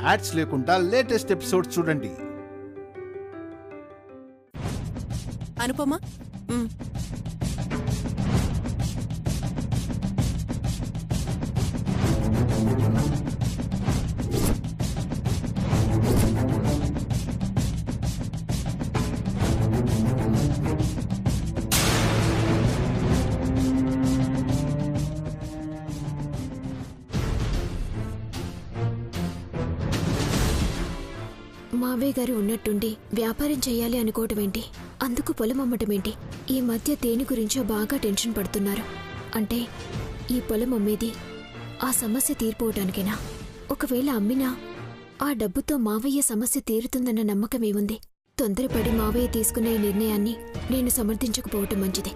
Ads లేకుండా latest episode చూడండి. అనుపమ, మావయ్య గారు ఉన్నట్టుండి వ్యాపారం చెయ్యాలి అనుకోవటమేంటి, అందుకు పొలం అమ్మటమేంటి? ఈ మధ్య దేని గురించో బాగా టెన్షన్ పడుతున్నారు. అంటే ఈ పొలం అమ్మేది ఆ సమస్య తీరిపోవటానికేనా? ఒకవేళ అమ్మినా ఆ డబ్బుతో మావయ్య సమస్య తీరుతుందన్న నమ్మకమేముంది? తొందరపడి మావయ్య తీసుకునే ఈ నిర్ణయాన్ని నేను సమర్థించకపోవటం మంచిది.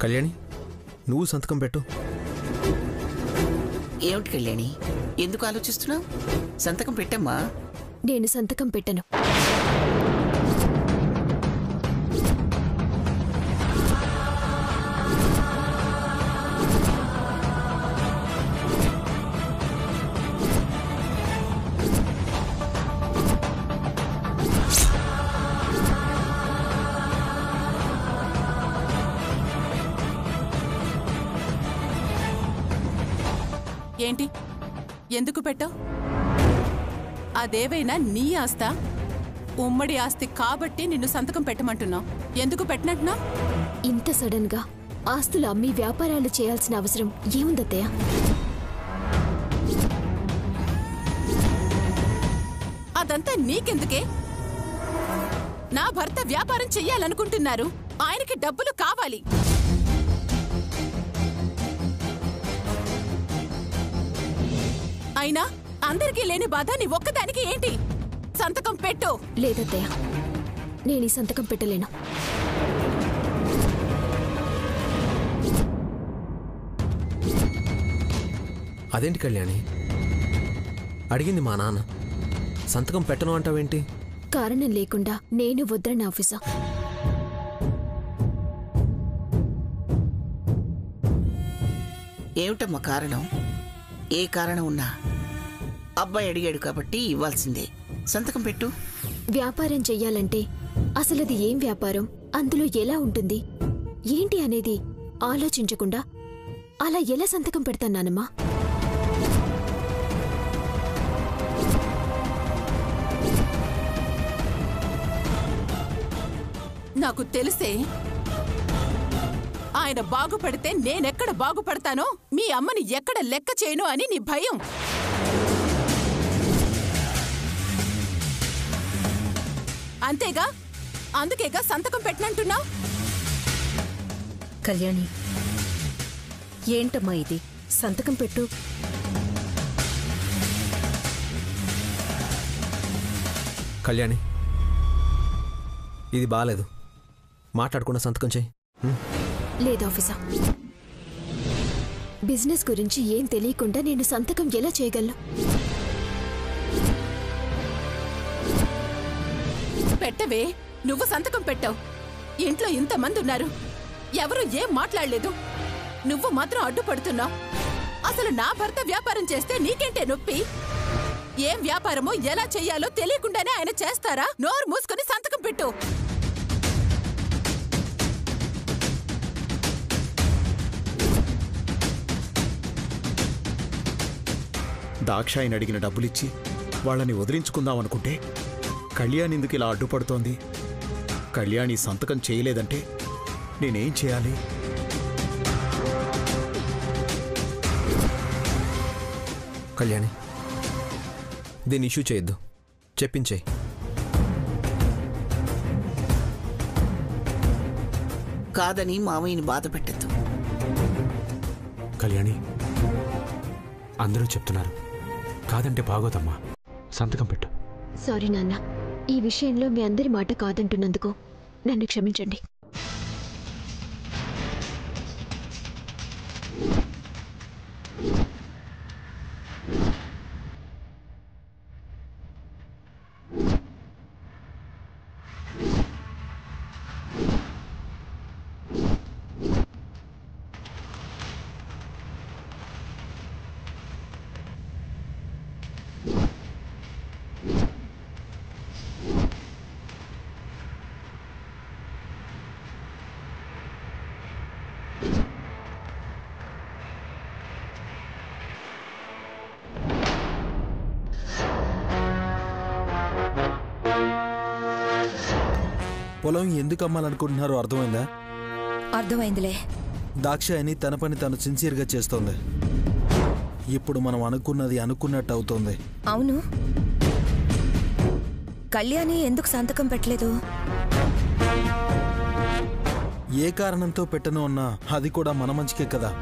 కళ్యాణి, నువ్వు సంతకం పెట్టు. ఏమిటి కళ్యాణి, ఎందుకు ఆలోచిస్తున్నావు? సంతకం పెట్టమ్మా. నేను సంతకం పెట్టను. ఏంటి, ఎందుకు పెట్టావు? అదేవైనా నీ ఆస్తా? ఉమ్మడి ఆస్తి కాబట్టి నిన్ను సంతకం పెట్టమంటున్నావు. ఎందుకు పెట్టినట్టున్నావు? ఇంత సడన్ గా ఆస్తులు అమ్మి వ్యాపారాలు చేయాల్సిన అవసరం ఏముందత్తయ్య? అదంతా నీకెందుకే? నా భర్త వ్యాపారం చెయ్యాలనుకుంటున్నారు, ఆయనకి డబ్బులు కావాలి. అయినా అందరికీ లేని బాధ నీ ఒక్కదానికి ఏంటి? సంతకం పెట్టు. లేదత్తయ్య, నేను ఈ సంతకం పెట్టలేను. అదేంటి కళ్యాణి, అడిగింది మా నాన్న, సంతకం పెట్టను అంటావేంటి? కారణం లేకుండా నేను వద్దన్న ఆఫీసర్. ఏమిటమ్మా కారణం? ఏ కారణం ఉన్నా అబ్బాయి అడిగాడు కాబట్టి ఇవ్వాల్సిందే. సంతకం పెట్టు. వ్యాపారం చెయ్యాలంటే అసలది ఏం వ్యాపారం, అందులో ఎలా ఉంటుంది, ఏంటి అనేది ఆలోచించకుండా అలా ఎలా సంతకం పెడతానానమ్మా? నాకు తెలిసే ఆయన బాగుపడితే నేనెక్కడ బాగుపడతానో, మీ అమ్మని ఎక్కడ లెక్క చేయను అని నీ భయం. అంతేగా, అందుకేగా సంతకం పెట్టనంటున్నావు. కళ్యాణి, ఏంటమ్మా ఇది? సంతకం పెట్టు. కళ్యాణి, ఇది బాలేదు, మాట్లాడకుండా సంతకం చేయి. లేదు ఆఫీసర్, బిజినెస్ గురించి ఏం తెలియకుండా నేను సంతకం ఎలా చేయగలను? పెట్టవే, నువ్వు సంతకం పెట్టావు. ఇంట్లో ఇంతమంది ఉన్నారు, ఎవరు ఏం మాట్లాడలేదు, నువ్వు మాత్రం అడ్డుపడుతున్నావు. అసలు నా భర్త వ్యాపారం చేస్తే నీకేంటే నొప్పి? ఏం వ్యాపారమో ఎలా చెయ్యాలో తెలియకుండానే ఆయన చేస్తారా? నోరు మూసుకొని సంతకం పెట్టు. దాక్షాయిని అడిగిన డబ్బులిచ్చి వాళ్ళని వదిలించుకుందామనుకుంటే కళ్యాణి ఎందుకు ఇలా అడ్డుపడుతోంది? కళ్యాణి సంతకం చేయలేదంటే నేనేం చేయాలి? కళ్యాణి, దీన్ని ఇష్యూ చేయొద్దు, చెప్పించేయి. కాదని మామయ్యని బాధ పెట్టద్దు. కళ్యాణి, అందరూ చెప్తున్నారు, కాదంటే బాగోదమ్మా, సంతకం పెట్టు. సారీ నాన్న, ఈ విషయంలో మీ అందరి మాట కాదంటున్నందుకు నన్ను క్షమించండి. పొలం ఎందుకు అమ్మాలనుకుంటున్నారో అర్థమైందా? అర్థమైందిలే. దాక్షాయని తన పని తను సిన్సియర్గా చేస్తోంది. ఇప్పుడు మనం అనుకున్నది అనుకున్నట్టు అవుతోంది. అవును, కళ్యాణి ఎందుకు సంతకం పెట్టలేదు? ఏ కారణంతో పెట్టను అన్నా అది కూడా మన మంచికే కదా.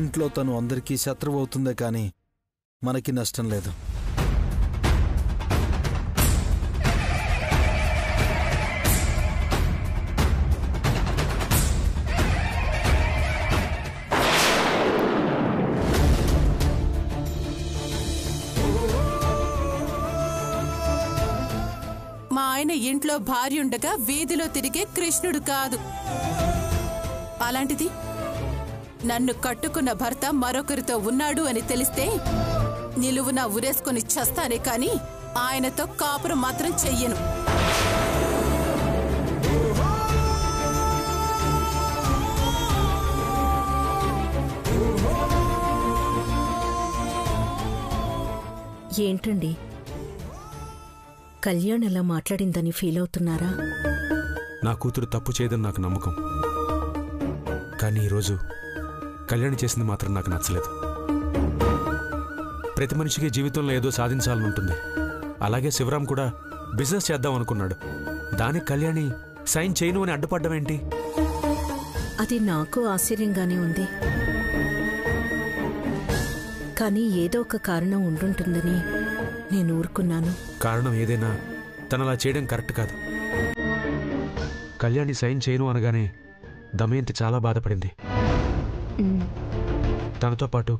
ఇంట్లో తను అందరికీ శత్రువు అవుతుందే కానీ మనకి నష్టం లేదు. మా ఆయన ఇంట్లో భార్య ఉండగా వీధిలో తిరిగే కృష్ణుడు కాదు. అలాంటిది నన్ను కట్టుకున్న భర్త మరొకరితో ఉన్నాడు అని తెలిస్తే నిలువున ఉరేసుకొని చస్తానే కాని ఆయనతో కాపురం మాత్రం చెయ్యను. ఏంటండి, కళ్యాణ్ ఎలా మాట్లాడిందని ఫీల్ అవుతున్నారా? నా కూతురు తప్పు చేయదని నాకు నమ్మకం. కానీ ఈరోజు కళ్యాణి చేసింది మాత్రం నాకు నచ్చలేదు. ప్రతి మనిషికి జీవితంలో ఏదో సాధించాలని ఉంటుంది. అలాగే శివరాం కూడా బిజినెస్ చేద్దాం అనుకున్నాడు. దానికి కళ్యాణి సైన్ చేయను అని అడ్డుపడ్డం ఏంటి? అది నాకు ఆశ్చర్యంగానే ఉంది. కానీ ఏదో ఒక కారణం ఉండుంటుందని నేను ఊరుకున్నాను. కారణం ఏదైనా తనలా చేయడం కరెక్ట్ కాదు. కళ్యాణి సైన్ చేయను అనగానే దమయంతి చాలా బాధపడింది. తనతో పాటు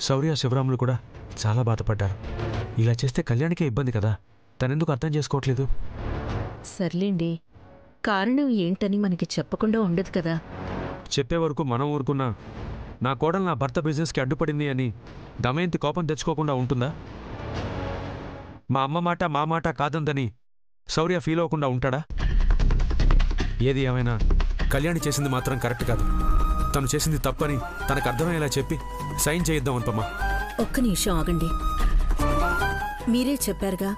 శౌర్య, శివరాములు కూడా చాలా బాధపడ్డారు. ఇలా చేస్తే కళ్యాణికే ఇబ్బంది కదా. తనెందుకు అర్థం చేసుకోవట్లేదు? సర్లేండి, కారణం ఏంటని మనకి చెప్పకుండా ఉండదు కదా. చెప్పే వరకు మనం ఊరుకున్నా నా కోడలు నా భర్త బిజినెస్కి అడ్డుపడింది అని దమయంతి కోపం తెచ్చుకోకుండా ఉంటుందా? మా అమ్మ మాట మా మాట కాదందని శౌర్య ఫీల్ అవ్వకుండా ఉంటాడా? ఏది ఏమైనా కళ్యాణి చేసింది మాత్రం కరెక్ట్ కాదు. తను చేసింది తప్పని తనకు అర్థమయ్యేలా చెప్పి సైన్ చేయిద్దాం అనుపమ్మా. ఒక్క నిమిషం ఆగండి. మీరే చెప్పారుగా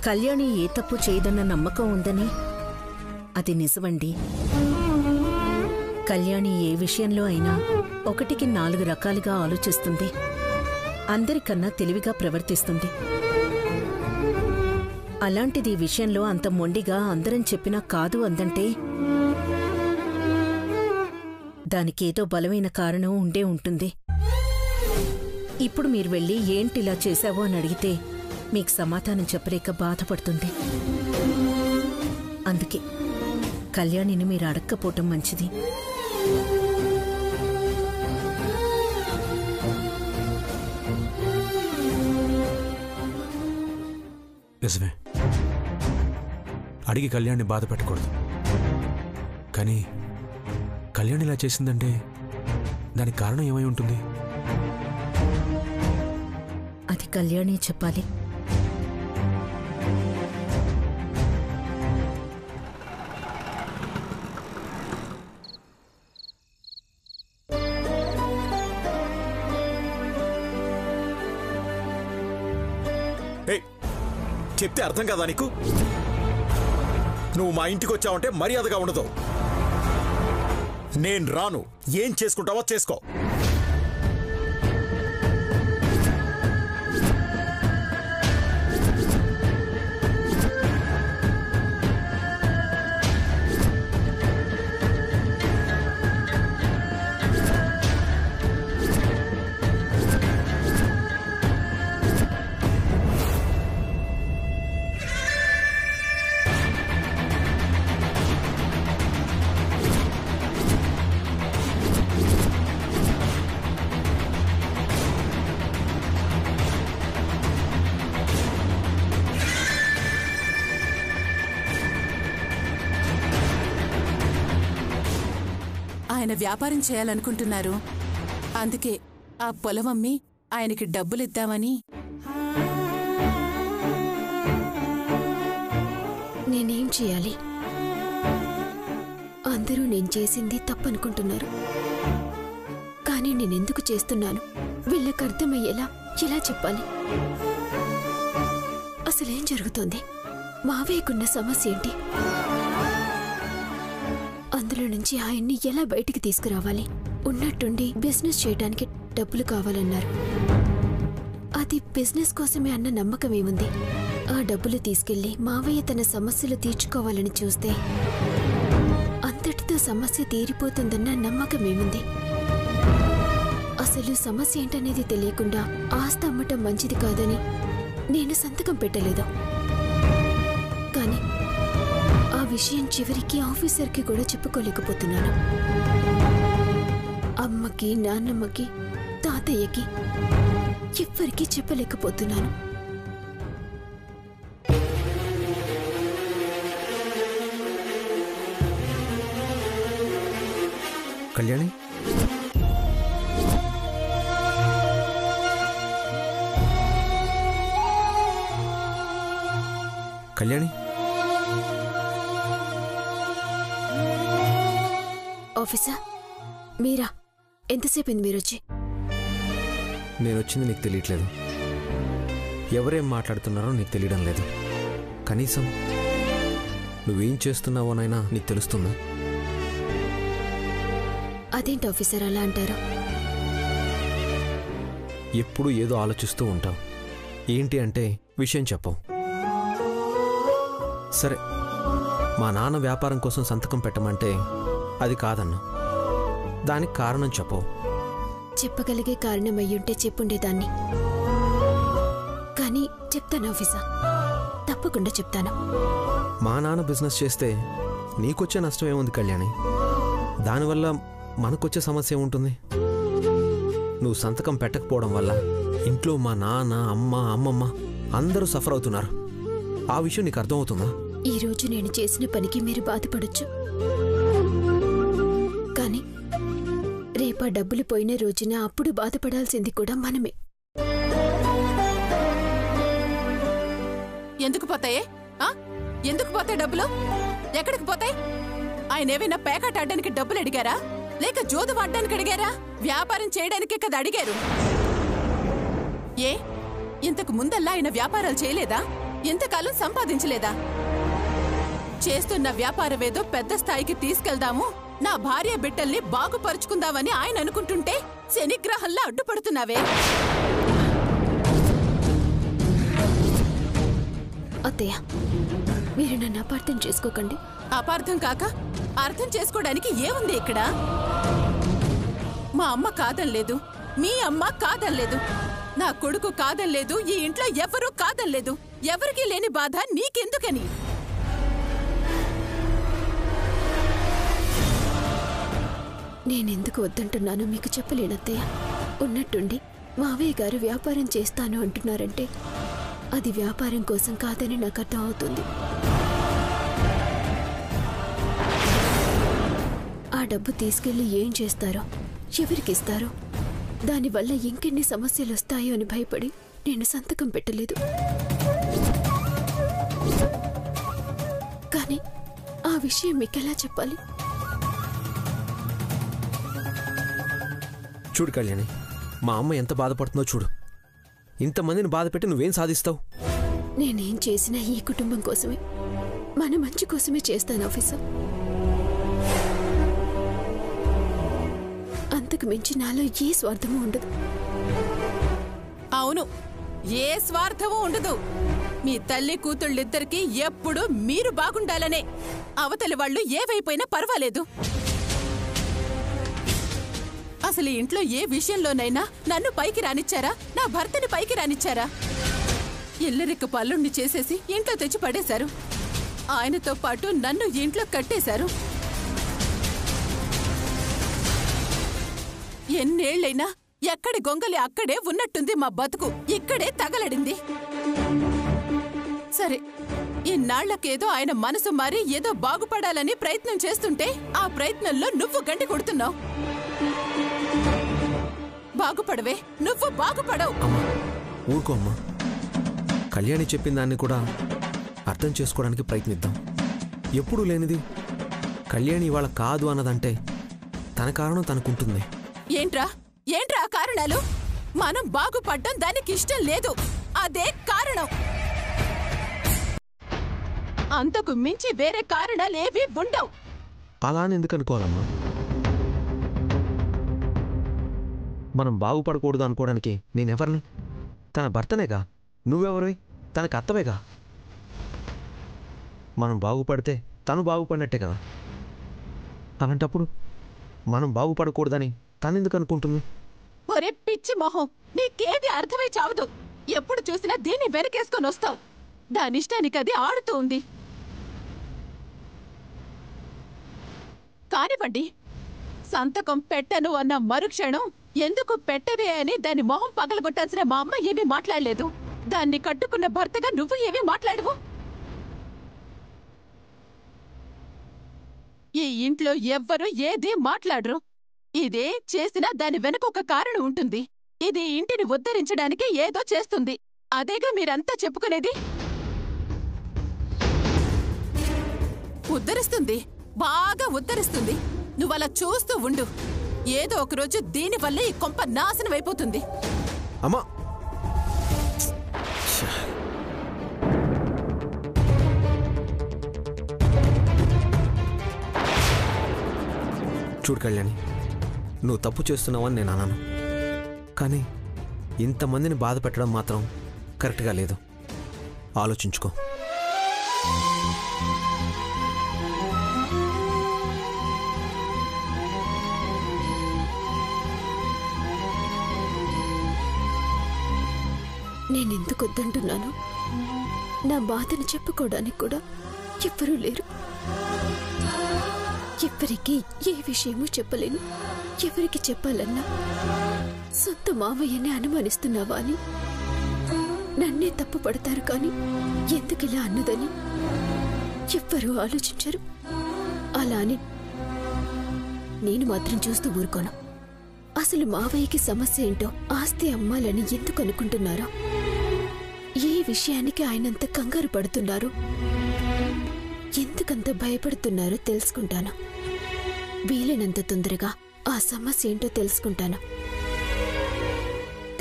కళ్యాణి ఏ తప్పు చేయదన్న నమ్మకం ఉందని. అది నిజమండి. కళ్యాణి ఏ విషయంలో అయినా 1కి 4 రకాలుగా ఆలోచిస్తుంది. అందరికన్నా తెలివిగా ప్రవర్తిస్తుంది. అలాంటిది ఈ విషయంలో అంత మొండిగా అందరం చెప్పినా కాదు అందంటే దానికేదో బలమైన కారణం ఉండే ఉంటుంది. ఇప్పుడు మీరు వెళ్ళి ఏంటిలా చేశావో అని అడిగితే మీకు సమాధానం చెప్పలేక బాధపడుతుంది. అందుకే కళ్యాణిని మీరు అడక్కపోవటం మంచిది. నిజమే, అడిగి కళ్యాణ్ని బాధ పెట్టకూడదు. కానీ కళ్యాణ్ ఇలా చేసిందంటే దానికి కారణం ఏమై ఉంటుంది? అది కళ్యాణి చెప్పాలి. చెప్తే అర్థం కదా నీకు? నువ్వు మా ఇంటికి వచ్చావంటే మర్యాదగా ఉండదు. నేను రాను. ఏం చేసుకుంటావో చేసుకో. ఆయన వ్యాపారం చేయాలనుకుంటున్నారు. అందుకే ఆ పొలం అమ్మి ఆయనకి డబ్బులిద్దామని. నేనేం చేయాలి? అందరూ నేను చేసింది తప్పనుకుంటున్నారు. కానీ నేనెందుకు చేస్తున్నాను వీళ్ళకి అర్థమయ్యేలా ఎలా చెప్పాలి? అసలేం జరుగుతోంది? మావయ్యకున్న సమస్య ఏంటి? అందులో నుంచి ఆయన్ని ఎలా బయటికి తీసుకురావాలి? ఉన్నట్టుండి బిజినెస్ చేయడానికి డబ్బులు కావాలన్నారు. అది బిజినెస్ కోసమే అన్న నమ్మకం ఏముంది? ఆ డబ్బులు తీసుకెళ్లి మావయ్య తన సమస్యలు తీర్చుకోవాలని చూస్తే అంతటితో సమస్య తీరిపోతుందన్న నమ్మకం ఏముంది? అసలు సమస్య ఏంటనేది తెలియకుండా ఆస్తి అమ్మటం మంచిది కాదని నేను సంతకం పెట్టలేదు. కానీ ఆ విషయం చివరికి ఆఫీసర్కి కూడా చెప్పుకోలేకపోతున్నాను. అమ్మకి, నాన్నమ్మకి, తాతయ్యకి ఎవ్వరికీ చెప్పలేకపోతున్నాను. కళ్యాణి, కళ్యాణి, ఆఫీసర్ మీరా? ఎంతసేపు మీరొచ్చి? నేను వచ్చింది నీకు తెలియట్లేదు. ఎవరేం మాట్లాడుతున్నారో నీకు తెలియడం లేదు. కనీసం నువ్వేం చేస్తున్నావోనైనా నీకు తెలుస్తుందా? అదేంటి ఆఫీసర్ అలా అంటారు? ఎప్పుడు ఏదో ఆలోచిస్తూ ఉంటావు. ఏంటి అంటే విషయం చెప్పవు. సరే, మా నాన్న వ్యాపారం కోసం సంతకం పెట్టమంటే అది కాదన్నా. దానికి కారణం చెప్పవు. చెప్పగలిగే కారణం అయ్యుంటే చెప్పుండేదాన్ని. కానీ చెప్తాను ఆఫీసర్, తప్పకుండా చెప్తాను. మా నాన్న బిజినెస్ చేస్తే నీకొచ్చే నష్టం ఏముంది కళ్యాణి? దానివల్ల మనకొచ్చే సమస్య ఏముంటుంది? నువ్వు సంతకం పెట్టకపోవడం వల్ల ఇంట్లో మా నాన్న, అమ్మ, అమ్మమ్మ అందరూ సఫర్ అవుతున్నారు. ఆ విషయం నీకు అర్థమవుతుందా? ఈరోజు నేను చేసిన పనికి మీరు బాధపడొచ్చు, కానీ రేపా డబ్బులు పోయిన రోజున అప్పుడు బాధపడాల్సింది కూడా మనమే. ఎందుకు పోతాయే? ఎందుకు పోతాయి డబ్బులు? ఎక్కడికి పోతాయి? ఆయన ఏమైనా పేకాట ఆడడానికి డబ్బులు అడిగారా? లేక జోదు వాడడానికి అడిగారా? వ్యాపారం చేయడానికే కదా అడిగారు. ఏ ఇంతకు ముందల్లా ఆయన వ్యాపారాలు చేయలేదా? ఇంతకాలం సంపాదించలేదా? చేస్తున్న వ్యాపారమేదో పెద్ద స్థాయికి తీసుకెళ్దాము, నా భార్య బిడ్డల్ని బాగుపరుచుకుందామని ఆయన అనుకుంటుంటే శనిగ్రహంలా అడ్డుపడుతున్నావే. అత్తయ్య, మీరు నన్ను అపార్థం చేసుకోకండి. అపార్థం కాక అర్థం చేసుకోవడానికి ఏముంది ఇక్కడ? మా అమ్మ కాదనలేదు, మీ అమ్మ కాదనలేదు, నా కొడుకు కాదనలేదు, ఈ ఇంట్లో ఎవరూ కాదనలేదు. ఎవరికీ లేని బాధ నీకెందుకని? నేనెందుకు వద్దంటున్నానో మీకు చెప్పలేనత్తయ్య. ఉన్నట్టుండి మావయ్య గారు వ్యాపారం చేస్తాను అంటున్నారంటే అది వ్యాపారం కోసం కాదని నాకు అర్థం అవుతుంది. ఆ డబ్బు తీసుకెళ్లి ఏం చేస్తారో, ఎవరికిస్తారో, దానివల్ల ఇంకెన్ని సమస్యలు వస్తాయో అని భయపడి నేను సంతకం పెట్టలేదు. కానీ ఆ విషయం మీకెలా చెప్పాలి? చూడు కళ్యాణి, మా అమ్మ ఎంత బాధపడుతుందో చూడు. ఇంతమందిని బాధ పెట్టి నువ్వేం సాధిస్తావు? నేనేం చేసినా ఈ కుటుంబం కోసమే, మన మంచి కోసమే చేస్తాను ఆఫీసర్. అంతకు మించి నాలో ఏ స్వార్థమూ ఉండదు. అవును, ఏ స్వార్థమూ ఉండదు. మీ తల్లి కూతుళ్ళిద్దరికీ ఎప్పుడు మీరు బాగుండాలనే. అవతలి వాళ్ళు ఏవైపోయినా పర్వాలేదు. అసలు ఇంట్లో ఏ విషయంలోనైనా నన్ను పైకి రానిచ్చారా? నా భర్తని పైకి రానిచ్చారా? ఇల్లరిక పల్లుణ్ణి చేసేసి ఇంట్లో తెచ్చి పడేశారు. ఆయనతో పాటు నన్ను ఇంట్లో కట్టేశారు. ఎన్నేళ్లైనా ఎక్కడి గొంగలి అక్కడే ఉన్నట్టుంది మా బతుకు. ఇక్కడే తగలడింది. సరే, ఇన్నాళ్లకేదో ఆయన మనసు మారి ఏదో బాగుపడాలని ప్రయత్నం చేస్తుంటే ఆ ప్రయత్నంలో నువ్వు గండి కొడుతున్నావు. బాగుపడవే, నువ్వు బాగుపడవు. ఊరుకో అమ్మా. కళ్యాణి చెప్పిన దాన్ని కూడా అర్థం చేసుకోవడానికి ప్రయత్నిద్దాం. ఎప్పుడూ లేనిది కళ్యాణి ఇవాళ కాదు అన్నదంటే తన కారణం తనకుంటుంది. ఏంట్రా ఏంట్రా కారణాలు? మనం బాగుపడ్డం దానికి ఇష్టం లేదు, అదే కారణం. అంతకు మించి వేరే కారణాలేవి ఉండవు. అలా అని ఎందుకు అనుకోవాలమ్మా? మనం బాగుపడకూడదు అనుకోవడానికి నేనెవరిని? తన భర్తనేగా. నువ్వెవరివి? తనకు అత్తవేగా. మనం బాగుపడితే తను బాగుపడినట్టే కదా. అలాంటప్పుడు మనం బాగుపడకూడదని తనెందుకు అనుకుంటుంది? ఒరే పిచ్చి మొహం, నీకేది అర్థమై చావదు. ఎప్పుడు చూసినా దీన్ని వెనకేసుకొని వస్తావు. దానిష్టానికి అది ఆడుతూ ఉంది. కానివ్వండి. సంతకం పెట్టను అన్న మరుక్షణం ఎందుకు పెట్టవే అని దాని మొహం పగలగొట్టాల్సిన మా అమ్మ ఏమీ మాట్లాడలేదు. దాన్ని కట్టుకున్న భర్తగా నువ్వు ఏమీ మాట్లాడవు. ఈ ఇంట్లో ఎవ్వరూ ఏదీ మాట్లాడరు. ఇదే చేసినా దాని వెనక ఒక కారణం ఉంటుంది. ఇది ఇంటిని ఉద్ధరించడానికి ఏదో చేస్తుంది. అదేగా మీరంతా చెప్పుకునేది. ఉద్ధరిస్తుంది, బాగా ఉద్ధరిస్తుంది. నువ్వలా చూస్తూ ఉండు. ఏదో ఒకరోజు దీనివల్ల ఈ కొంప నాశనం అయిపోతుంది. అమ్మా, చూడు కళ్యాణి, నువ్వు తప్పు చేస్తున్నావని నేను అన్నాను. కానీ ఇంతమందిని బాధ పెట్టడం మాత్రం కరెక్ట్గా లేదు. ఆలోచించుకో. నేనెందుకు వద్దంటున్నాను? నా బాధను చెప్పుకోవడానికి కూడా ఎవ్వరూ లేరు. ఎవరికి ఏ విషయమూ చెప్పలేను. ఎవరికి చెప్పాలన్నా సొంత మావయ్యనే అనుమానిస్తున్నావా అని నన్నే తప్పు పడతారు. కానీ ఎందుకిలా అన్నదని ఎవ్వరూ ఆలోచించరు. అలా అని నేను మాత్రం చూస్తూ ఊరుకోను. అసలు మావయ్యకి సమస్య ఏంటో, ఆస్తి అమ్మాలని ఎందుకు అనుకుంటున్నారో, ఏ విషయానికి ఆయనంత కంగారు పడుతున్నారు, ఎందుకంత భయపడుతున్నారో తెలుసుకుంటాను. వీలైనంత తొందరగా ఆ సమస్య ఏంటో తెలుసుకుంటాను.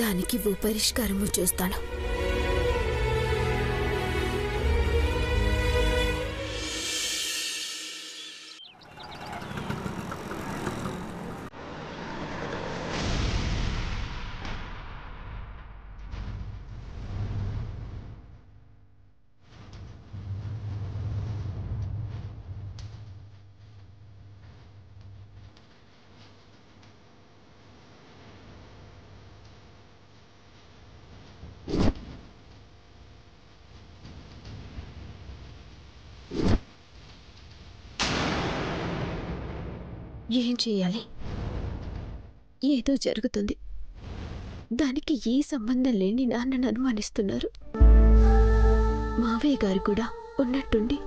దానికి ఓ పరిష్కారము చూస్తాను. ఏం చేయాలి? ఏదో జరుగుతుంది. దానికి ఏ సంబంధం లేని నాన్నను అనుమానిస్తున్నారు. మావయ్య గారు కూడా ఉన్నట్టుండి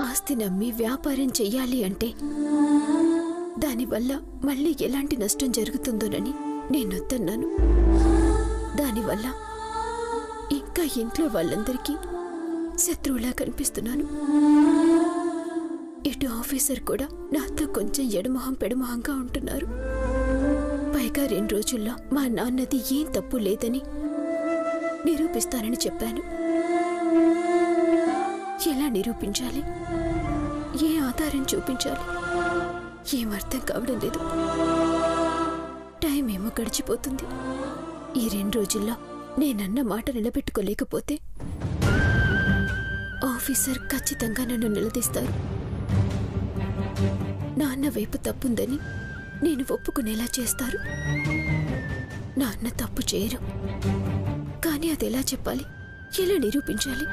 ఆస్తి నమ్మి వ్యాపారం చెయ్యాలి అంటే దానివల్ల మళ్ళీ ఎలాంటి నష్టం జరుగుతుందోనని నేనొద్దన్నాను. దానివల్ల ఇంకా ఇంట్లో వాళ్ళందరికీ శత్రువులా కనిపిస్తున్నాను. ఇటు ఆఫీసర్ కూడా నాతో కొంచెం ఎడమొహం పెడమొహంగా ఉంటున్నారు. పైగా 2 రోజుల్లో మా నాన్నది ఏం తప్పు లేదని నిరూపిస్తానని చెప్పాను. ఎలా నిరూపించాలి? ఏ ఆధారం చూపించాలి? ఏం అర్థం కావడం లేదు. టైం ఏమో గడిచిపోతుంది. ఈ 2 రోజుల్లో నేనన్న మాట నిలబెట్టుకోలేకపోతే ఆఫీసర్ ఖచ్చితంగా నన్ను నిలదీస్తారు. నాన్న వైపు తప్పుందని నేను ఒప్పుకునేలా చేస్తారు. నాన్న తప్పు చేయరు. కానీ అది ఎలా చెప్పాలి? ఎలా నిరూపించాలి?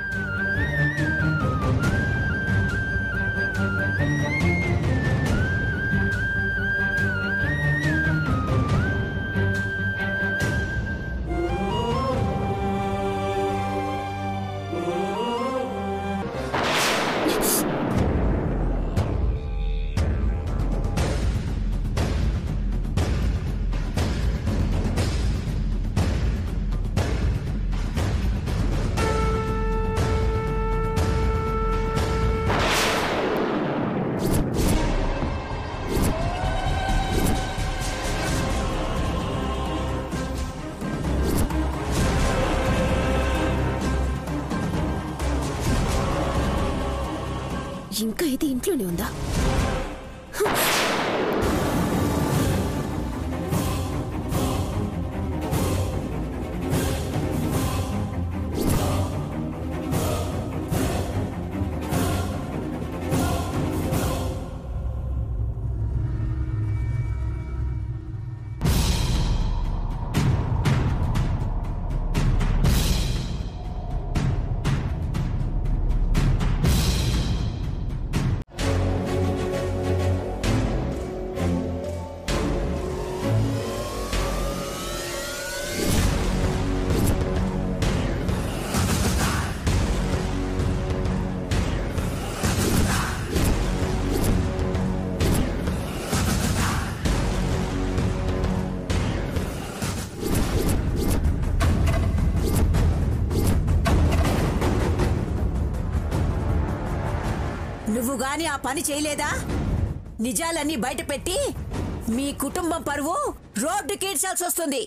ఇంకా ఇది ఇంట్లోనే ఉందా? నువ్వు గాని ఆ పని చేయలేదా? నిజాలన్నీ బయట పెట్టి మీ కుటుంబం పరువు రోడ్డుకి ఈడ్చాల్సి వస్తుంది.